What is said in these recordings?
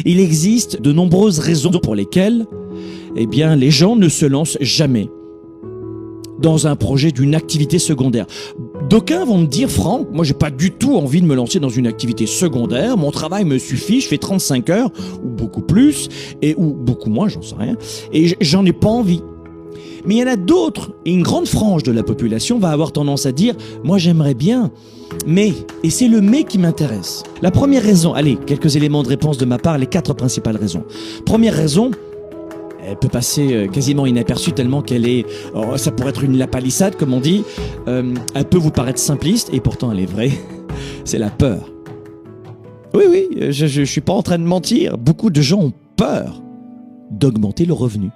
Il existe de nombreuses raisons pour lesquelles eh bien, les gens ne se lancent jamais dans un projet d'une activité secondaire. D'aucuns vont me dire, Franck, moi j'ai pas du tout envie de me lancer dans une activité secondaire, mon travail me suffit, je fais 35 heures, ou beaucoup plus, ou beaucoup moins, j'en sais rien, et j'en ai pas envie. Mais il y en a d'autres, et une grande frange de la population va avoir tendance à dire, moi j'aimerais bien, mais, et c'est le mais qui m'intéresse. La première raison, allez, quelques éléments de réponse de ma part, les 4 principales raisons. Première raison, elle peut passer quasiment inaperçue tellement qu'elle est... Oh, ça pourrait être une lapalissade, comme on dit. Elle peut vous paraître simpliste, et pourtant elle est vraie. C'est la peur. Oui, je suis pas en train de mentir. Beaucoup de gens ont peur d'augmenter le revenu.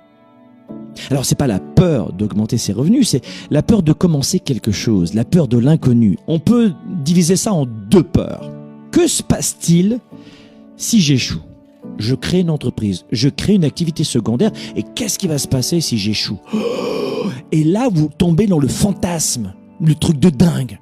Alors, c'est pas la peur d'augmenter ses revenus, c'est la peur de commencer quelque chose, la peur de l'inconnu. On peut diviser ça en 2 peurs. Que se passe-t-il si j'échoue ? Je crée une entreprise, je crée une activité secondaire, et qu'est-ce qui va se passer si j'échoue ? Et là, vous tombez dans le fantasme, le truc de dingue.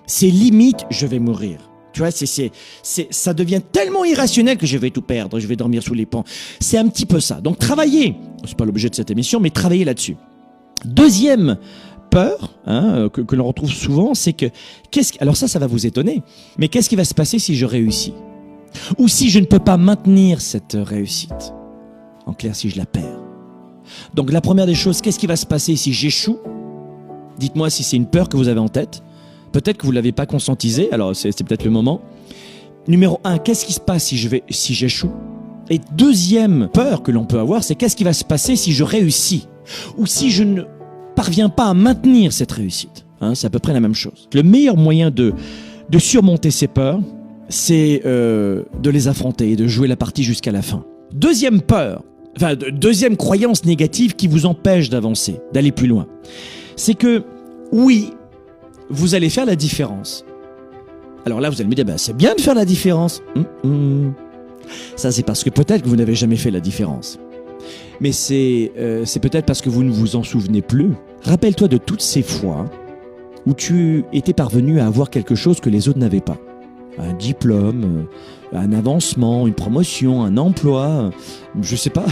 C'est limite, je vais mourir. Tu vois, ça devient tellement irrationnel que je vais tout perdre, je vais dormir sous les pans. C'est un petit peu ça. Donc travaillez, c'est pas l'objet de cette émission, mais travaillez là-dessus. Deuxième peur que l'on retrouve souvent, c'est que, alors ça va vous étonner, mais qu'est-ce qui va se passer si je réussis ? Ou si je ne peux pas maintenir cette réussite. En clair, si je la perds. Donc la première des choses, qu'est-ce qui va se passer si j'échoue ? Dites-moi si c'est une peur que vous avez en tête. Peut-être que vous ne l'avez pas conscientisée, alors c'est peut-être le moment. Numéro 1, qu'est-ce qui se passe si j'échoue ? Et deuxième peur que l'on peut avoir, c'est qu'est-ce qui va se passer si je réussis ? Ou si je ne parviens pas à maintenir cette réussite. C'est à peu près la même chose. Le meilleur moyen de surmonter ces peurs, c'est de les affronter et de jouer la partie jusqu'à la fin. Deuxième peur, deuxième croyance négative qui vous empêche d'avancer, d'aller plus loin, c'est que, oui, vous allez faire la différence. Alors là, vous allez me dire, c'est bien de faire la différence. Ça, c'est parce que peut-être que vous n'avez jamais fait la différence. Mais c'est peut-être parce que vous ne vous en souvenez plus. Rappelle-toi de toutes ces fois où tu étais parvenu à avoir quelque chose que les autres n'avaient pas. Un diplôme, un avancement, une promotion, un emploi, je sais pas,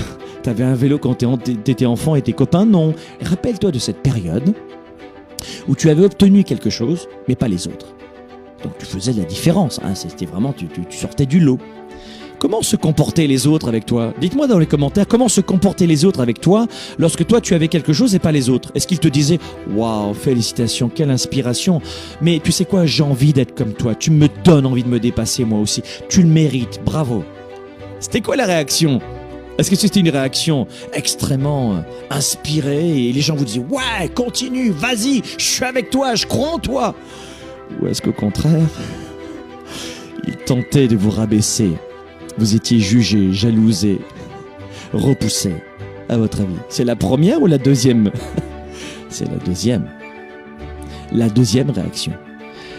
t'avais un vélo quand t'étais enfant et tes copains non. Rappelle-toi de cette période où tu avais obtenu quelque chose, mais pas les autres. Donc tu faisais de la différence, c'était vraiment, tu sortais du lot. Comment se comportaient les autres avec toi ? Dites-moi dans les commentaires, comment se comportaient les autres avec toi lorsque toi tu avais quelque chose et pas les autres ? Est-ce qu'ils te disaient « Waouh, félicitations, quelle inspiration ! Mais tu sais quoi, j'ai envie d'être comme toi, tu me donnes envie de me dépasser moi aussi, tu le mérites, bravo !» C'était quoi la réaction ? Est-ce que c'était une réaction extrêmement inspirée et les gens vous disaient « Ouais, continue, vas-y, je suis avec toi, je crois en toi !» Ou est-ce qu'au contraire, ils tentaient de vous rabaisser ? Vous étiez jugé, jalousé, repoussé. À votre avis, c'est la première ou la deuxième ? C'est la deuxième. La deuxième réaction.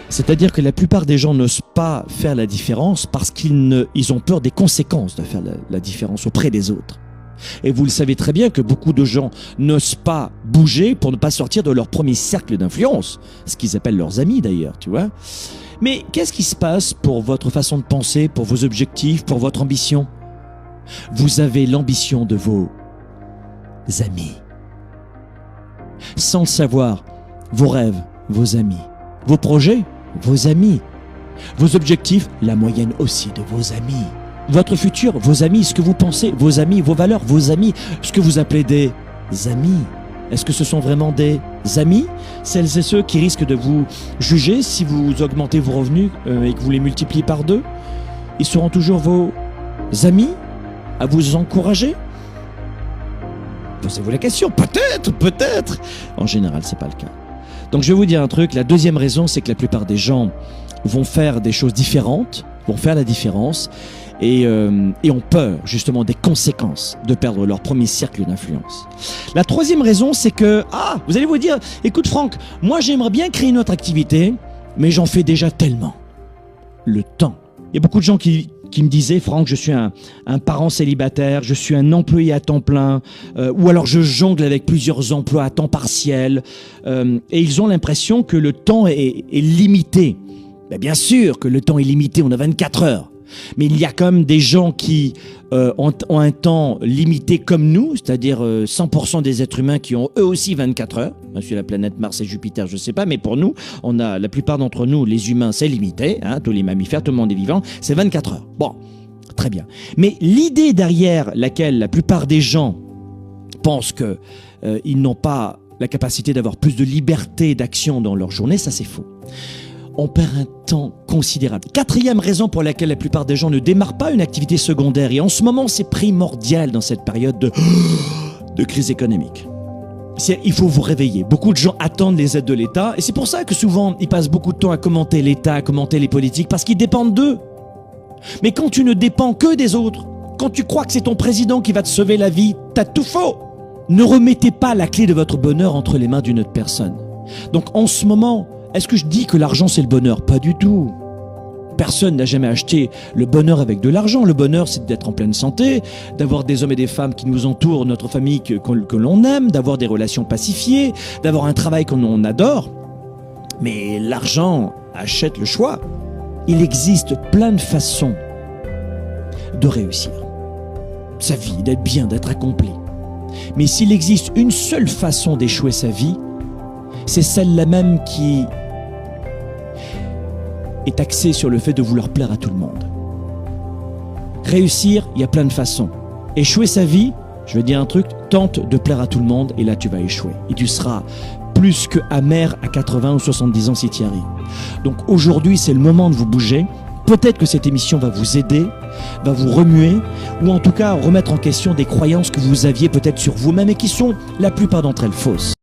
C'est-à-dire que la plupart des gens n'osent pas faire la différence parce qu'ils ont peur des conséquences de faire la différence auprès des autres. Et vous le savez très bien que beaucoup de gens n'osent pas bouger pour ne pas sortir de leur premier cercle d'influence. Ce qu'ils appellent leurs amis d'ailleurs, tu vois. Mais qu'est-ce qui se passe pour votre façon de penser, pour vos objectifs, pour votre ambition ? Vous avez l'ambition de vos amis. Sans le savoir, vos rêves, vos amis. Vos projets, vos amis. Vos objectifs, la moyenne aussi de vos amis. Votre futur, vos amis, ce que vous pensez, vos amis, vos valeurs, vos amis, ce que vous appelez des amis. Est-ce que ce sont vraiment des amis ? Celles et ceux qui risquent de vous juger si vous augmentez vos revenus et que vous les multipliez par 2 ? Ils seront toujours vos amis à vous encourager ? Posez-vous la question, peut-être. En général, c'est pas le cas. Donc je vais vous dire un truc, la deuxième raison, c'est que la plupart des gens vont faire des choses différentes, vont faire la différence et ont peur justement des conséquences de perdre leur premier cercle d'influence. La troisième raison, c'est que, vous allez vous dire, écoute Franck, moi j'aimerais bien créer une autre activité, mais j'en fais déjà tellement. Le temps. Il y a beaucoup de gens qui me disaient, Franck, je suis un parent célibataire, je suis un employé à temps plein, ou alors je jongle avec plusieurs emplois à temps partiel, et ils ont l'impression que le temps est limité. Ben bien sûr que le temps est limité, on a 24 heures. Mais il y a quand même des gens qui ont un temps limité comme nous, c'est-à-dire 100% des êtres humains qui ont eux aussi 24 heures. Sur la planète Mars et Jupiter, je ne sais pas, mais pour nous, la plupart d'entre nous, les humains, c'est limité, hein, tous les mammifères, tout le monde est vivant, c'est 24 heures. Bon, très bien. Mais l'idée derrière laquelle la plupart des gens pensent qu'ils n'ont pas la capacité d'avoir plus de liberté d'action dans leur journée, ça c'est faux. On perd un temps considérable. Quatrième raison pour laquelle la plupart des gens ne démarrent pas une activité secondaire, et en ce moment c'est primordial dans cette période de crise économique. Il faut vous réveiller. Beaucoup de gens attendent les aides de l'État, et c'est pour ça que souvent ils passent beaucoup de temps à commenter l'État, à commenter les politiques, parce qu'ils dépendent d'eux. Mais quand tu ne dépends que des autres, quand tu crois que c'est ton président qui va te sauver la vie, t'as tout faux. Ne remettez pas la clé de votre bonheur entre les mains d'une autre personne. Donc en ce moment, est-ce que je dis que l'argent c'est le bonheur? Pas du tout. Personne n'a jamais acheté le bonheur avec de l'argent. Le bonheur, c'est d'être en pleine santé, d'avoir des hommes et des femmes qui nous entourent, notre famille que l'on aime, d'avoir des relations pacifiées, d'avoir un travail qu'on adore. Mais l'argent achète le choix. Il existe plein de façons de réussir sa vie, d'être bien, d'être accompli. Mais s'il existe une seule façon d'échouer sa vie, c'est celle-là même qui est axée sur le fait de vouloir plaire à tout le monde. Réussir, il y a plein de façons. Échouer sa vie, je vais dire un truc, tente de plaire à tout le monde et là tu vas échouer. Et tu seras plus que amer à 80 ou 70 ans si tu y arrives. Donc aujourd'hui, c'est le moment de vous bouger. Peut-être que cette émission va vous aider, va vous remuer, ou en tout cas remettre en question des croyances que vous aviez peut-être sur vous-même et qui sont la plupart d'entre elles fausses.